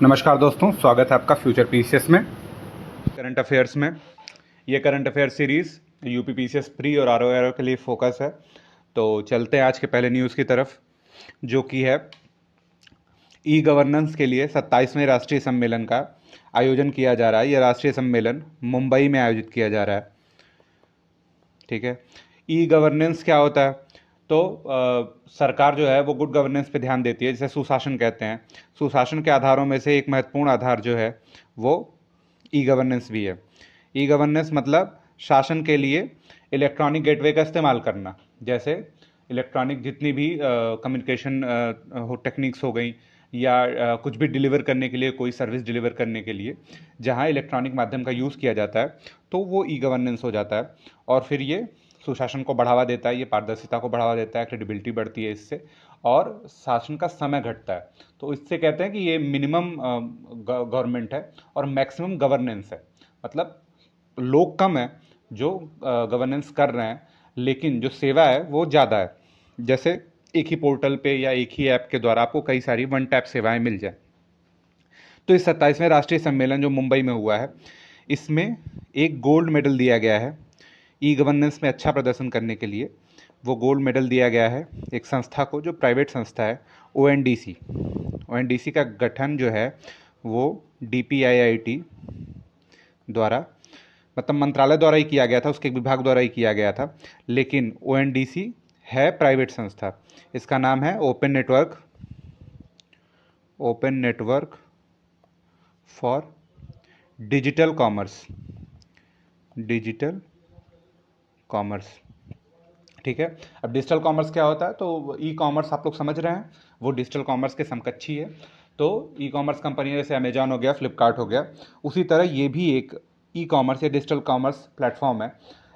नमस्कार दोस्तों, स्वागत है आपका फ्यूचर पीसीएस में करंट अफेयर्स में। ये current affair series UP PCS pre और आरओ के लिए फोकस है। तो चलते हैं आज के पहले न्यूज़ की तरफ, जो कि है ई गवर्नेंस के लिए 27वें राष्ट्रीय सम्मेलन का आयोजन किया जा रहा है। यह राष्ट्रीय सम्मेलन मुंबई में आयोजित किया जा रहा है। ठीक है, ई गवर्नेंस क्या होता है? तो सरकार जो है वो गुड गवर्नेंस पे ध्यान देती है, जिसे सुशासन कहते हैं। सुशासन के आधारों में से एक महत्वपूर्ण आधार जो है वो ई गवर्नेंस भी है। ई गवर्नेंस मतलब शासन के लिए इलेक्ट्रॉनिक गेटवे का इस्तेमाल करना, जैसे इलेक्ट्रॉनिक जितनी भी कम्युनिकेशन टेक्निक्स हो गई या कुछ भी डिलीवर करने के लिए, कोई सर्विस डिलीवर करने के लिए जहाँ इलेक्ट्रॉनिक माध्यम का यूज़ किया जाता है, तो वो ई गवर्नेंस हो जाता है। और फिर ये सुशासन को बढ़ावा देता है, ये पारदर्शिता को बढ़ावा देता है, क्रेडिबिलिटी बढ़ती है इससे, और शासन का समय घटता है। तो इससे कहते हैं कि ये मिनिमम गवर्नमेंट है और मैक्सिमम गवर्नेंस है। मतलब लोग कम है जो गवर्नेंस कर रहे हैं, लेकिन जो सेवा है वो ज़्यादा है। जैसे एक ही पोर्टल पे या एक ही ऐप के द्वारा आपको कई सारी वन टैप सेवाएं मिल जाए। तो इस 27वें राष्ट्रीय सम्मेलन जो मुंबई में हुआ है, इसमें एक गोल्ड मेडल दिया गया है ई गवर्नेंस में अच्छा प्रदर्शन करने के लिए। वो गोल्ड मेडल दिया गया है एक संस्था को, जो प्राइवेट संस्था है, ओएनडीसी। ओएनडीसी का गठन जो है वो डीपीआईआईटी द्वारा, मतलब मंत्रालय द्वारा ही किया गया था, उसके विभाग द्वारा ही किया गया था। लेकिन ओएनडीसी है प्राइवेट संस्था। इसका नाम है open network for digital commerce. ठीक है, अब डिजिटल कॉमर्स क्या होता है? तो ई कॉमर्स आप लोग समझ रहे हैं, वो डिजिटल कॉमर्स के समकक्षी है। तो ई कॉमर्स कंपनियां जैसे अमेजॉन हो गया, फ्लिपकार्ट हो गया, उसी तरह ये भी एक ई कॉमर्स या डिजिटल कॉमर्स प्लेटफॉर्म है।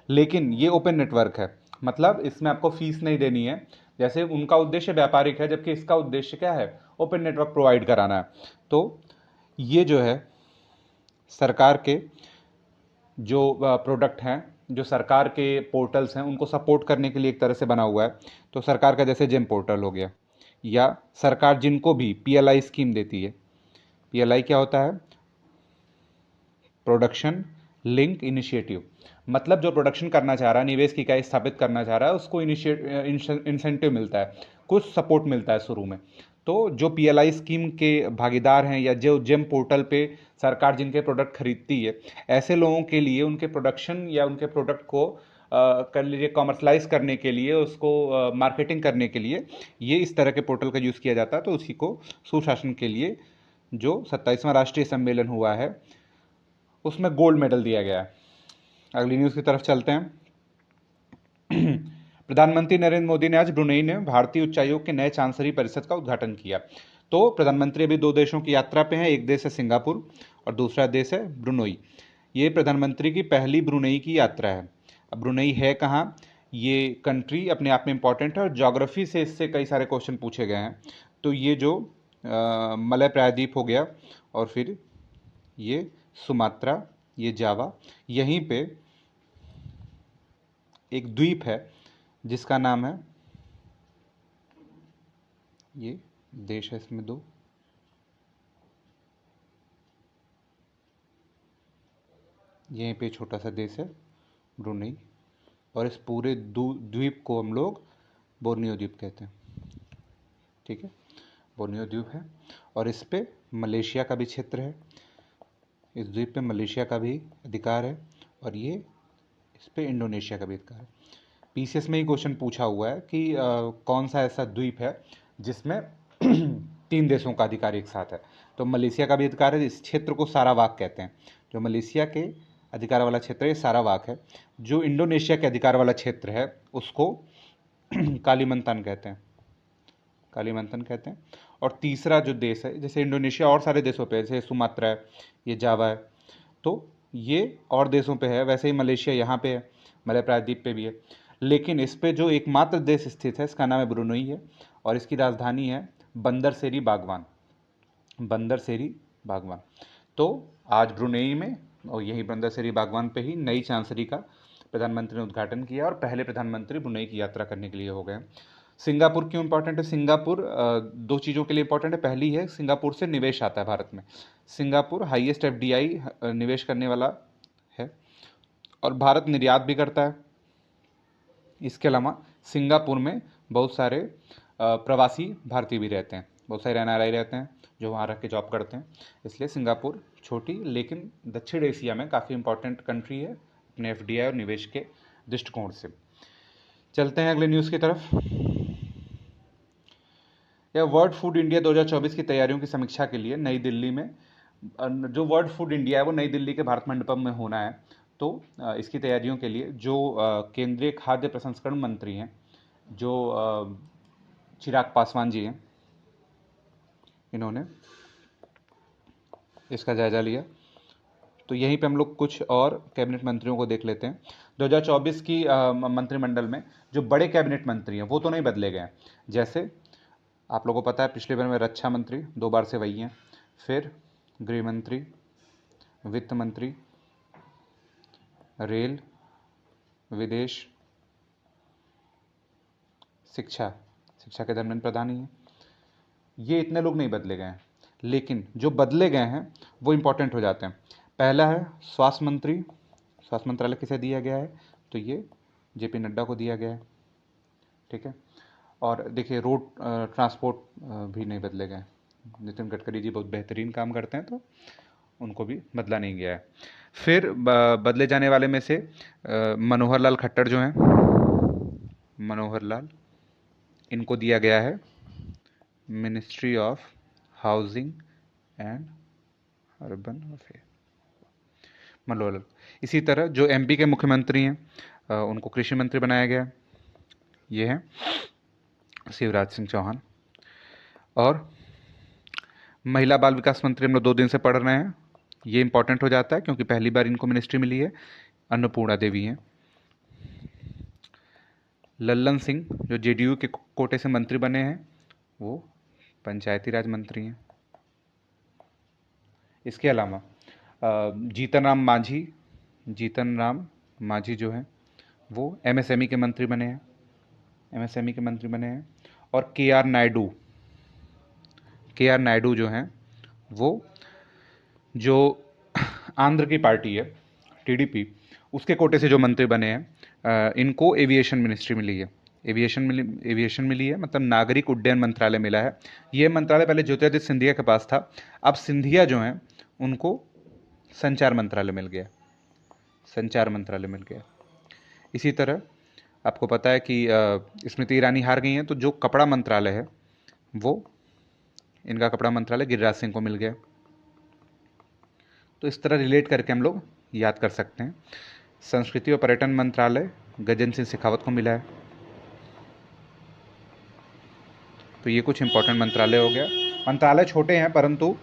लेकिन ये ओपन नेटवर्क है, मतलब इसमें आपको फीस नहीं देनी है। जैसे उनका उद्देश्य व्यापारिक है, जबकि इसका उद्देश्य क्या है? ओपन नेटवर्क प्रोवाइड कराना है। तो ये जो है सरकार के जो प्रोडक्ट हैं, जो सरकार के पोर्टल्स हैं, उनको सपोर्ट करने के लिए एक तरह से बना हुआ है। तो सरकार का जैसे जेम पोर्टल हो गया, या सरकार जिनको भी पीएलआई स्कीम देती है। पीएलआई क्या होता है? Production link initiative. मतलब जो प्रोडक्शन करना चाह रहा है, निवेश की इकाई स्थापित करना चाह रहा है, उसको इंसेंटिव मिलता है, कुछ सपोर्ट मिलता है शुरू में। तो जो पीएलआई स्कीम के भागीदार हैं, या जो जेम पोर्टल पे सरकार जिनके प्रोडक्ट खरीदती है, ऐसे लोगों के लिए उनके प्रोडक्शन या उनके प्रोडक्ट को कर लीजिए कॉमर्शलाइज करने के लिए, उसको मार्केटिंग करने के लिए ये इस तरह के पोर्टल का यूज़ किया जाता है। तो उसी को सुशासन के लिए जो 27वां राष्ट्रीय सम्मेलन हुआ है, उसमें गोल्ड मेडल दिया गया है। अगली न्यूज़ की तरफ चलते हैं। प्रधानमंत्री नरेंद्र मोदी ने आज ब्रुनेई में भारतीय उच्चायोग के नए चांसलरी परिषद का उद्घाटन किया। तो प्रधानमंत्री अभी दो देशों की यात्रा पे हैं, एक देश है सिंगापुर और दूसरा देश है ब्रुनेई। ये प्रधानमंत्री की पहली ब्रुनेई की यात्रा है। अब ब्रुनेई है कहाँ? ये कंट्री अपने आप में इंपॉर्टेंट है और ज्योग्राफी से इससे कई सारे क्वेश्चन पूछे गए हैं। तो ये जो मलय प्रायद्वीप हो गया, और फिर ये सुमात्रा, ये जावा, यहीं पे एक द्वीप है जिसका नाम है, ये देश है इसमें दो, यहीं पे छोटा सा देश है ब्रुनेई, और इस पूरे द्वीप को हम लोग बोर्नियो द्वीप कहते हैं। ठीक है, बोर्नियो द्वीप है, और इस पे मलेशिया का भी क्षेत्र है। इस द्वीप पे मलेशिया का भी अधिकार है, और ये इस पे इंडोनेशिया का भी अधिकार है। पीसीएस में ही क्वेश्चन पूछा हुआ है कि कौन सा ऐसा द्वीप है जिसमें तीन देशों का अधिकार एक साथ है? तो मलेशिया का भी अधिकार है। इस क्षेत्र को सारावाक कहते हैं। जो मलेशिया के अधिकार वाला क्षेत्र है ये सारावाक है। जो इंडोनेशिया के अधिकार वाला क्षेत्र है उसको कालीमंतान कहते हैं, कालीमंथन कहते हैं। और तीसरा जो देश है, जैसे इंडोनेशिया और सारे देशों पे, जैसे सुमात्रा है, ये जावा है, तो ये और देशों पे है, वैसे ही मलेशिया यहाँ पे है, मलय प्रायद्वीप पे भी है। लेकिन इस पे जो एकमात्र देश स्थित है, इसका नाम है ब्रुनेई है, और इसकी राजधानी है बंदरसेरी बागवान। बंदरसेरी बागवान। तो आज ब्रुनेई में और यही बंदरसेरी बागवान पे ही नई चांसरी का प्रधानमंत्री ने उद्घाटन किया, और पहले प्रधानमंत्री ब्रुनेई की यात्रा करने के लिए हो गए। सिंगापुर क्यों इंपॉर्टेंट है? सिंगापुर दो चीज़ों के लिए इंपॉर्टेंट है। पहली है, सिंगापुर से निवेश आता है भारत में। सिंगापुर हाईएस्ट एफडीआई निवेश करने वाला है और भारत निर्यात भी करता है। इसके अलावा सिंगापुर में बहुत सारे प्रवासी भारतीय भी रहते हैं, बहुत सारे एनआरआई रहते हैं जो वहाँ रह के जॉब करते हैं। इसलिए सिंगापुर छोटी लेकिन दक्षिण एशिया में काफ़ी इंपॉर्टेंट कंट्री है अपने एफडीआई और निवेश के दृष्टिकोण से। चलते हैं अगले न्यूज़ की तरफ। यह वर्ल्ड फूड इंडिया 2024 की तैयारियों की समीक्षा के लिए नई दिल्ली में, जो वर्ल्ड फूड इंडिया है वो नई दिल्ली के भारत मंडपम में होना है। तो इसकी तैयारियों के लिए जो केंद्रीय खाद्य प्रसंस्करण मंत्री हैं, जो चिराग पासवान जी हैं, इन्होंने इसका जायज़ा लिया। तो यहीं पे हम लोग कुछ और कैबिनेट मंत्रियों को देख लेते हैं। 2024 की मंत्रिमंडल में जो बड़े कैबिनेट मंत्री हैं वो तो नहीं बदले गए हैं। जैसे आप लोगों को पता है पिछले बार में रक्षा मंत्री 2 बार से वही हैं, फिर गृह मंत्री, वित्त मंत्री, रेल, विदेश, शिक्षा के धर्मेंद्र प्रधान ही हैं। ये इतने लोग नहीं बदले गए हैं, लेकिन जो बदले गए हैं वो इम्पोर्टेंट हो जाते हैं। पहला है स्वास्थ्य मंत्री। स्वास्थ्य मंत्रालय किसे दिया गया है? तो ये जेपी नड्डा को दिया गया है, ठीक है। और देखिए रोड ट्रांसपोर्ट भी नहीं बदले गए। नितिन गडकरी जी बहुत बेहतरीन काम करते हैं तो उनको भी बदला नहीं गया है। फिर बदले जाने वाले में से मनोहर लाल खट्टर जो हैं, मनोहर लाल, इनको दिया गया है ministry of housing and urban affair, Manohar Lal. इसी तरह जो एमपी के मुख्यमंत्री हैं उनको कृषि मंत्री बनाया गया, ये हैं शिवराज सिंह चौहान। और महिला बाल विकास मंत्री हम लोग 2 दिन से पढ़ रहे हैं, ये इंपॉर्टेंट हो जाता है क्योंकि पहली बार इनको मिनिस्ट्री मिली है, अन्नपूर्णा देवी हैं। लल्लन सिंह जो जेडीयू के कोटे से मंत्री बने हैं वो पंचायती राज मंत्री हैं। इसके अलावा जीतन राम मांझी जो हैं वो एमएसएमई के मंत्री बने हैं। और के आर नायडू जो हैं वो जो आंध्र की पार्टी है टीडीपी, उसके कोटे से जो मंत्री बने हैं, इनको एविएशन मिनिस्ट्री मिली है। एविएशन मिली है मतलब नागरिक उड्डयन मंत्रालय मिला है। ये मंत्रालय पहले ज्योतिरादित्य सिंधिया के पास था, अब सिंधिया जो हैं उनको संचार मंत्रालय मिल गया। इसी तरह आपको पता है कि स्मृति ईरानी हार गई हैं, तो जो कपड़ा मंत्रालय है वो, इनका कपड़ा मंत्रालय गिरिराज सिंह को मिल गया। तो इस तरह रिलेट करके हम लोग याद कर सकते हैं। संस्कृति और पर्यटन मंत्रालय गजेंद्र सिंह शेखावत को मिला है। तो ये कुछ इंपॉर्टेंट मंत्रालय हो गया। मंत्रालय छोटे हैं परंतु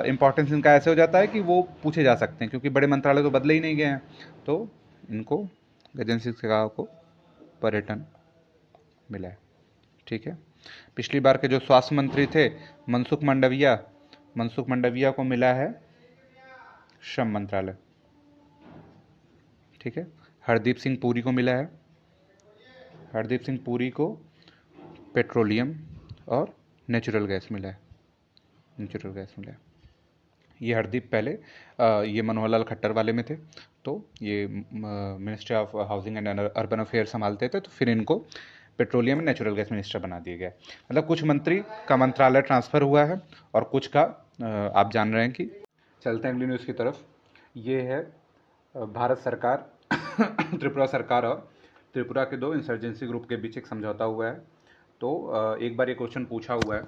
इम्पोर्टेंस इनका ऐसे हो जाता है कि वो पूछे जा सकते हैं, क्योंकि बड़े मंत्रालय तो बदले ही नहीं गए हैं। तो इनको गजेंद्र सिंह शेखावत को पर्यटन मिला है, ठीक है। पिछली बार के जो स्वास्थ्य मंत्री थे मनसुख मंडाविया को मिला है श्रम मंत्रालय, ठीक है। हरदीप सिंह पुरी को मिला है, हरदीप सिंह पुरी को पेट्रोलियम और नेचुरल गैस मिला है। ये हरदीप पहले ये मनोहर लाल खट्टर वाले में थे, तो ये ministry of housing and urban affair संभालते थे, तो फिर इनको petroleum and natural gas minister बना दिया गया। मतलब कुछ मंत्री का मंत्रालय ट्रांसफ़र हुआ है और कुछ का आप जान रहे हैं कि। चलते हैं अगली न्यूज़ की तरफ। ये है भारत सरकार त्रिपुरा सरकार और त्रिपुरा के 2 इंसर्जेंसी ग्रुप के बीच एक समझौता हुआ है। तो एक बार ये क्वेश्चन पूछा हुआ है,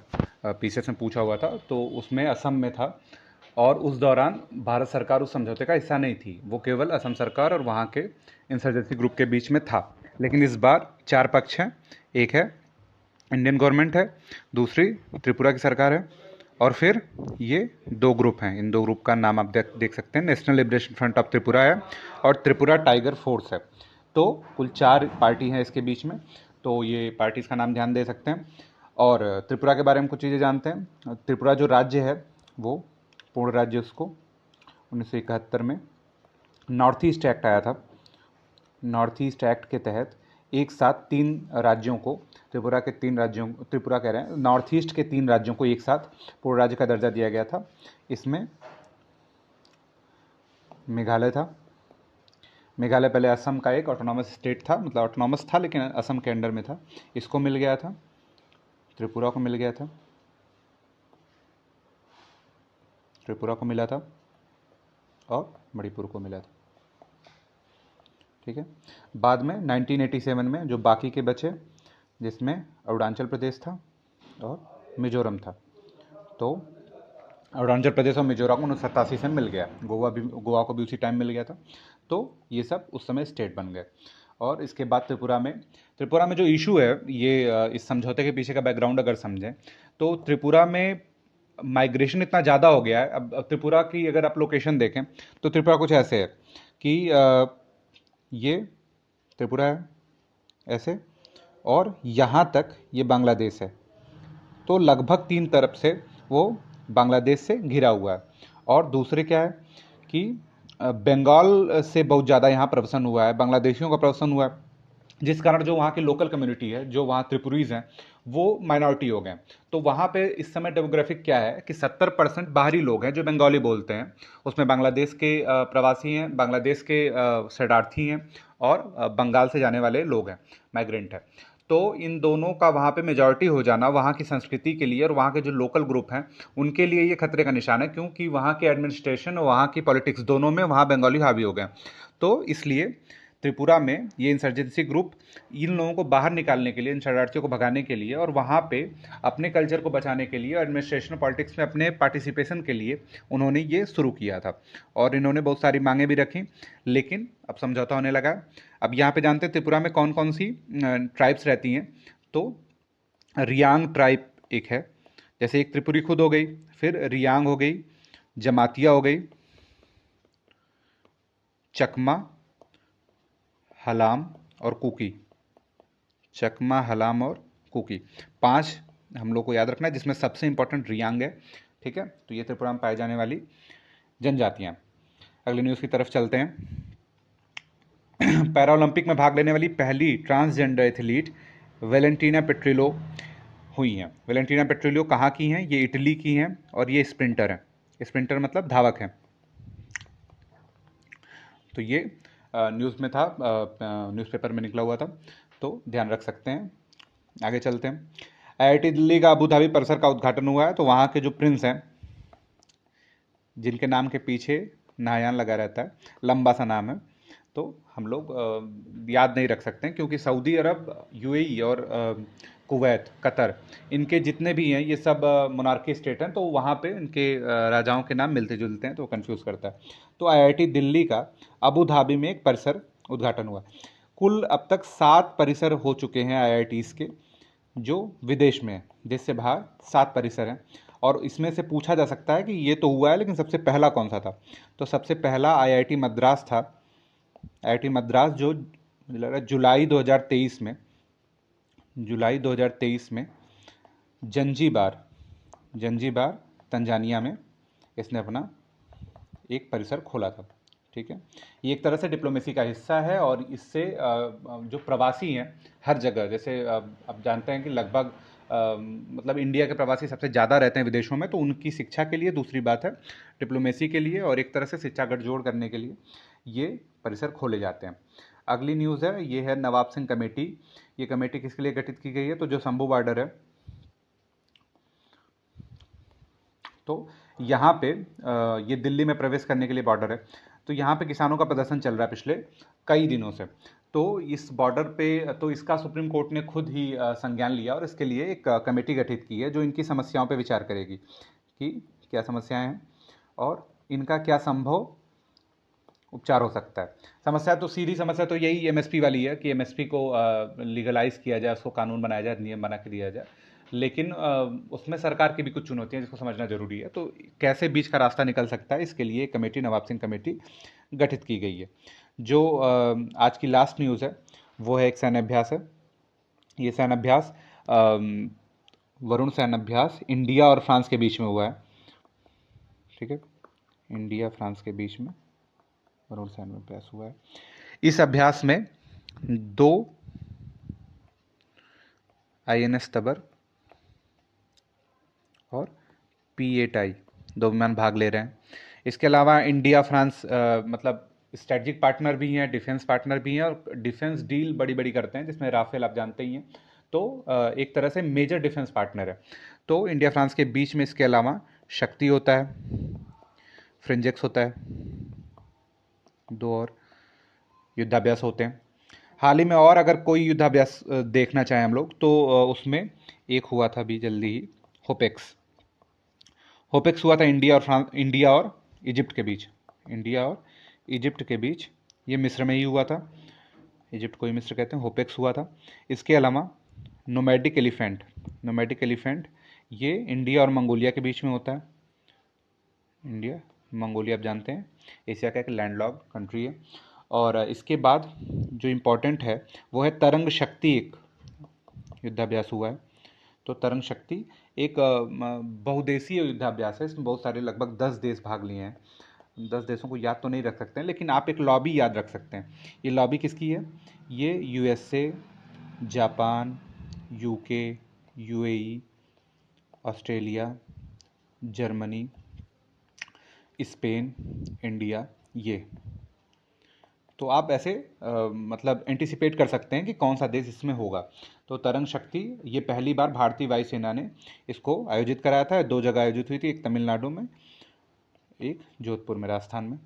पीसीएस में पूछा हुआ था, तो उसमें असम में था और उस दौरान भारत सरकार उस समझौते का हिस्सा नहीं थी, वो केवल असम सरकार और वहाँ के इंसर्जेंसी ग्रुप के बीच में था। लेकिन इस बार 4 पक्ष हैं, एक है इंडियन गवर्नमेंट है, दूसरी त्रिपुरा की सरकार है और फिर ये 2 ग्रुप हैं। इन 2 ग्रुप का नाम आप देख सकते हैं, national liberation front of Tripura है और त्रिपुरा टाइगर फोर्स है। तो कुल 4 पार्टी हैं इसके बीच में, तो ये पार्टीज़ का नाम ध्यान दे सकते हैं। और त्रिपुरा के बारे में कुछ चीज़ें जानते हैं। त्रिपुरा जो राज्य है वो पूर्ण राज्य, उसको 1971 में नॉर्थ ईस्ट एक्ट आया था। नॉर्थ ईस्ट एक्ट के तहत एक साथ 3 राज्यों को त्रिपुरा के 3 राज्यों, त्रिपुरा कह रहे हैं, नॉर्थ ईस्ट के 3 राज्यों को एक साथ पूर्ण राज्य का दर्जा दिया गया था। इसमें मेघालय था। मेघालय पहले असम का एक ऑटोनॉमस स्टेट था, मतलब ऑटोनॉमस था लेकिन असम के अंडर में था। इसको मिल गया था, त्रिपुरा को मिल गया था, त्रिपुरा को मिला था और मणिपुर को मिला था। ठीक है। बाद में 1987 में जो बाकी के बचे, जिसमें अरुणाचल प्रदेश था और मिजोरम था, तो अरुणाचल प्रदेश और मिजोरम को 1987 से मिल गया। गोवा को भी उसी टाइम मिल गया था। तो ये सब उस समय स्टेट बन गए। और इसके बाद त्रिपुरा में जो इशू है, ये इस समझौते के पीछे का बैकग्राउंड अगर समझें तो त्रिपुरा में माइग्रेशन इतना ज़्यादा हो गया है। अब त्रिपुरा की अगर आप लोकेशन देखें तो त्रिपुरा कुछ ऐसे है कि ये त्रिपुरा है ऐसे, और यहाँ तक ये बांग्लादेश है। तो लगभग 3 तरफ से वो बांग्लादेश से घिरा हुआ है। और दूसरे क्या है कि बंगाल से बहुत ज़्यादा यहाँ प्रवसन हुआ है, बांग्लादेशियों का प्रवसन हुआ है, जिस कारण जो वहाँ की लोकल कम्युनिटी है, जो वहाँ त्रिपुरीज हैं, वो माइनॉरिटी हो गए। तो वहाँ पे इस समय डेमोग्राफिक क्या है कि 70% बाहरी लोग हैं जो बंगाली बोलते हैं, उसमें बांग्लादेश के प्रवासी हैं, बांग्लादेश के शरणार्थी हैं और बंगाल से जाने वाले लोग हैं, माइग्रेंट है। तो इन दोनों का वहाँ पे मेजॉरिटी हो जाना वहाँ की संस्कृति के लिए और वहाँ के जो लोकल ग्रुप हैं उनके लिए ये खतरे का निशान है, क्योंकि वहाँ के एडमिनिस्ट्रेशन और वहाँ की पॉलिटिक्स दोनों में वहाँ बंगाली हावी हो गए। तो इसलिए त्रिपुरा में ये इंसर्जेंसी ग्रुप इन लोगों को बाहर निकालने के लिए, इन शरणार्थियों को भगाने के लिए और वहाँ पे अपने कल्चर को बचाने के लिए, एडमिनिस्ट्रेशन पॉलिटिक्स में अपने पार्टिसिपेशन के लिए उन्होंने ये शुरू किया था। और इन्होंने बहुत सारी मांगें भी रखी, लेकिन अब समझौता होने लगा। अब यहाँ पे जानते हैं त्रिपुरा में कौन कौन सी ट्राइब्स रहती हैं। तो रियांग ट्राइब एक है, जैसे एक त्रिपुरी खुद हो गई, फिर रियांग हो गई, जमातिया हो गई, चकमा, हलाम और कुकी। चकमा, हलाम और कुकी, 5 हम लोग को याद रखना है, जिसमें सबसे इंपॉर्टेंट रियांग है। ठीक है। तो ये त्रिपुरा में पाई जाने वाली जनजातियां। अगली न्यूज़ की तरफ चलते हैं। पैरा ओलंपिक में भाग लेने वाली पहली ट्रांसजेंडर एथलीट वेलेंटीना पेट्रिलो हुई हैं। वेलेंटीना पेट्रिलो कहाँ की हैं? ये इटली की हैं और ये स्प्रिंटर हैं। स्प्रिंटर मतलब धावक हैं। तो ये न्यूज़ में था, न्यूज़पेपर में निकला हुआ था, तो ध्यान रख सकते हैं। आगे चलते हैं। आईआईटी दिल्ली का अबू धाबी परिसर का उद्घाटन हुआ है। तो वहाँ के जो प्रिंस हैं, जिनके नाम के पीछे नायान लगा रहता है, लंबा सा नाम है, तो हम लोग याद नहीं रख सकते हैं, क्योंकि सऊदी अरब, यूएई और कुवैत, कतर, इनके जितने भी हैं ये सब मोनार्की स्टेट हैं। तो वहाँ पे इनके राजाओं के नाम मिलते जुलते हैं, तो कंफ्यूज करता है। तो आईआईटी दिल्ली का अबू धाबी में एक परिसर उद्घाटन हुआ। कुल अब तक 7 परिसर हो चुके हैं आईआईटीज़ के, जो विदेश में है, देश से बाहर 7 परिसर हैं। और इसमें से पूछा जा सकता है कि ये तो हुआ है, लेकिन सबसे पहला कौन सा था? तो सबसे पहला आईआईटी मद्रास था। आईआईटी मद्रास जो मुझे लग रहा है जुलाई 2023 में जंजीबार तंजानिया में इसने अपना एक परिसर खोला था। ठीक है। ये एक तरह से डिप्लोमेसी का हिस्सा है और इससे जो प्रवासी हैं हर जगह, जैसे अब जानते हैं कि लगभग मतलब इंडिया के प्रवासी सबसे ज़्यादा रहते हैं विदेशों में, तो उनकी शिक्षा के लिए, दूसरी बात है डिप्लोमेसी के लिए और एक तरह से शिक्षा गठजोड़ करने के लिए ये परिसर खोले जाते हैं। अगली न्यूज़ है, ये है नवाब सिंह कमेटी। ये कमेटी किसके लिए गठित की गई है? तो जो शंभू बॉर्डर है, तो यहाँ पे ये दिल्ली में प्रवेश करने के लिए बॉर्डर है, तो यहाँ पे किसानों का प्रदर्शन चल रहा है पिछले कई दिनों से। तो इस बॉर्डर पे, तो इसका सुप्रीम कोर्ट ने खुद ही संज्ञान लिया और इसके लिए एक कमेटी गठित की है, जो इनकी समस्याओं पे विचार करेगी कि क्या समस्याएं हैं और इनका क्या संभव उपचार हो सकता है। समस्या तो, सीधी समस्या तो यही एमएसपी वाली है कि एमएसपी को लीगलाइज किया जाए, उसको कानून बनाया जाए, नियम बना के दिया जाए, लेकिन उसमें सरकार की भी कुछ चुनौतियां जिसको समझना जरूरी है। तो कैसे बीच का रास्ता निकल सकता है, इसके लिए कमेटी, नवाब सिंह कमेटी गठित की गई है। जो आज की लास्ट न्यूज़ है वो है एक सैन्य अभ्यास है। ये सैन्य अभ्यास वरुण सैन्य अभ्यास इंडिया और फ्रांस के बीच में हुआ है। ठीक है। इंडिया फ्रांस के बीच में वरुण सैन्य अभ्यास हुआ है। इस अभ्यास में 2 INS तबर और P8 टाई 2 विमान भाग ले रहे हैं। इसके अलावा इंडिया फ्रांस मतलब स्ट्रेटजिक पार्टनर भी हैं, डिफेंस पार्टनर भी हैं और डिफेंस डील बड़ी बड़ी करते हैं, जिसमें राफेल आप जानते ही हैं। तो एक तरह से मेजर डिफेंस पार्टनर है। तो इंडिया फ्रांस के बीच में इसके अलावा शक्ति होता है, फ्रिंजेक्स होता है, 2 और युद्धाभ्यास होते हैं। हाल ही में और अगर कोई युद्धाभ्यास देखना चाहें हम लोग तो उसमें एक हुआ था अभी जल्दी ही, होपेक्स। होपेक्स हुआ था इंडिया और इजिप्ट के बीच। इंडिया और इजिप्ट के बीच, ये मिस्र में ही हुआ था। इजिप्ट को ही मिस्र कहते हैं। होपेक्स हुआ था। इसके अलावा नोमैडिक एलिफेंट ये इंडिया और मंगोलिया के बीच में होता है। इंडिया मंगोलिया आप जानते हैं एशिया का एक लैंडलॉक कंट्री है। और इसके बाद जो इम्पोर्टेंट है वो है तरंग शक्ति, एक युद्धाभ्यास हुआ है। तो तरंग शक्ति एक बहुदेशीय युद्धाभ्यास है। इसमें बहुत सारे लगभग 10 देश भाग लिए हैं। 10 देशों को याद तो नहीं रख सकते हैं, लेकिन आप एक लॉबी याद रख सकते हैं। ये लॉबी किसकी है? ये USA, Japan, UK, UAE, Australia, Germany, Spain, India, ये। तो आप ऐसे मतलब एंटिसिपेट कर सकते हैं कि कौन सा देश इसमें होगा। तो तरंग शक्ति ये पहली बार भारतीय वायुसेना ने इसको आयोजित कराया था। 2 जगह आयोजित हुई थी, एक तमिलनाडु में, एक जोधपुर में, राजस्थान में।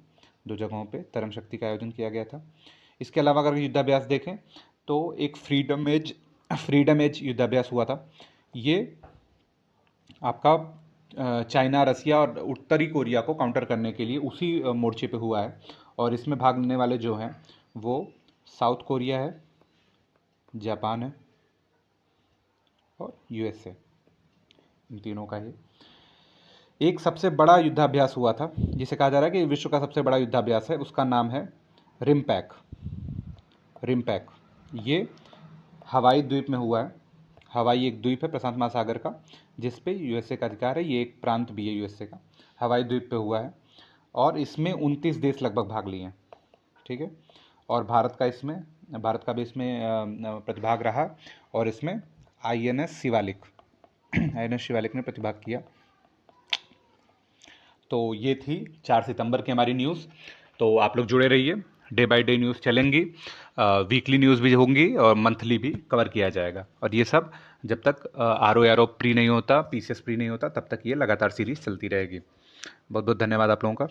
2 जगहों पे तरंग शक्ति का आयोजन किया गया था। इसके अलावा अगर युद्धाभ्यास देखें तो एक फ्रीडम एज युद्धाभ्यास हुआ था। ये आपका चाइना, रसिया और उत्तरी कोरिया को काउंटर करने के लिए उसी मोर्चे पे हुआ है। और इसमें भाग लेने वाले जो हैं वो साउथ कोरिया है, जापान है और USA। इन तीनों का ये एक सबसे बड़ा युद्धाभ्यास हुआ था, जिसे कहा जा रहा है कि विश्व का सबसे बड़ा युद्धाभ्यास है। उसका नाम है रिमपैक। ये हवाई द्वीप में हुआ है। हवाई एक द्वीप है प्रशांत महासागर का, जिस पे USA का अधिकार है। ये एक प्रांत भी है USA का। हवाई द्वीप पे हुआ है और इसमें 29 देश लगभग भाग लिए हैं। ठीक है। और भारत का भी इसमें प्रतिभाग रहा। और इसमें INS शिवालिक ने प्रतिभाग किया। तो ये थी 4 सितंबर की हमारी न्यूज़। तो आप लोग जुड़े रहिए, डे बाय डे न्यूज़ चलेंगी, वीकली न्यूज़ भी होंगी और मंथली भी कवर किया जाएगा। और ये सब जब तक RO प्री नहीं होता, PCS प्री नहीं होता, तब तक ये लगातार सीरीज़ चलती रहेगी। बहुत बहुत धन्यवाद आप लोगों का।